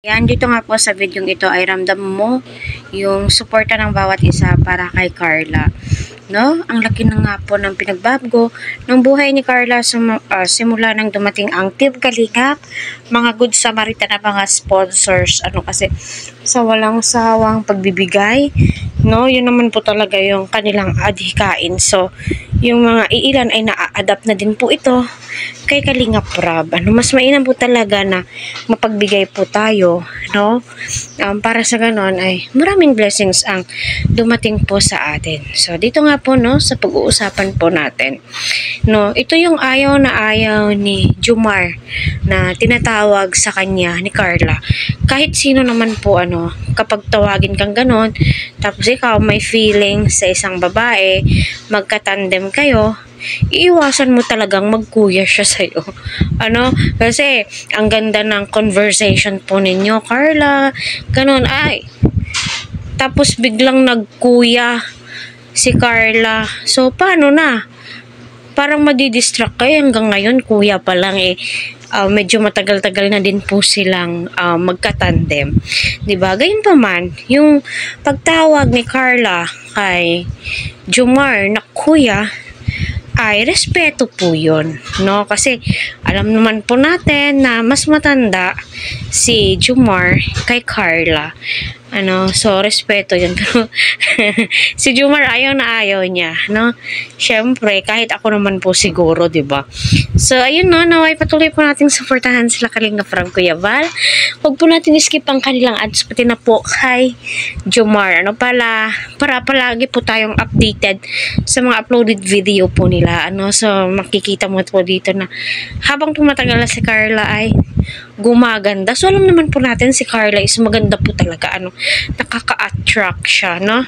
Yan, dito nga po sa video ito ay ramdam mo yung suporta ng bawat isa para kay Carla. No? Ang laki na nga po ng pinagbago ng buhay ni Carla simula nang dumating ang Team Kalingap, mga good Samaritan na mga sponsors, kasi sa walang sawang pagbibigay, no? Yun naman po talaga yung kanilang adhikain. So, yung mga iilan ay na-adapt na din po ito kay Kalingap Rab. Mas mainam po talaga na mapagbigay po tayo, no? Para sa ganon ay maraming blessings ang dumating po sa atin. So, dito nga po, no, sa pag-uusapan po natin, no, ito yung ayaw na ayaw ni Jomar na tinatawag sa kanya ni Carla. Kahit sino naman po, kapag tawagin kang ganon, tapos ikaw may feeling sa isang babae, magkatandem kayo, iiwasan mo talagang magkuya siya sa'yo. Kasi ang ganda ng conversation po ninyo, Carla, ganun, tapos biglang nagkuya si Carla. So, paano na? Parang madidistract kayo hanggang ngayon, kuya pa lang medyo matagal-tagal na din po silang magkatandem. Diba? Gayun pa man, yung pagtawag ni Carla kay Jomar na kuya, ay respeto po yun, no? Kasi alam naman po natin na mas matanda si Jomar kay Carla. So respeto yun. Pero si Jomar ayaw na ayaw niya, no? Syempre, kahit ako naman po siguro, 'di ba? So ayun, no, naway patuloy po nating suportahan sila Kalingap Rab, Kuya Val. Huwag po natin skip ang kanilang ads pati na po kay Jomar. Para palagi po tayong updated sa mga uploaded video po nila. So makikita mo po dito na habang tumatagal na si Carla ay gumaganda. So alam naman po natin si Carla is maganda po talaga, nakaka-attract siya, no?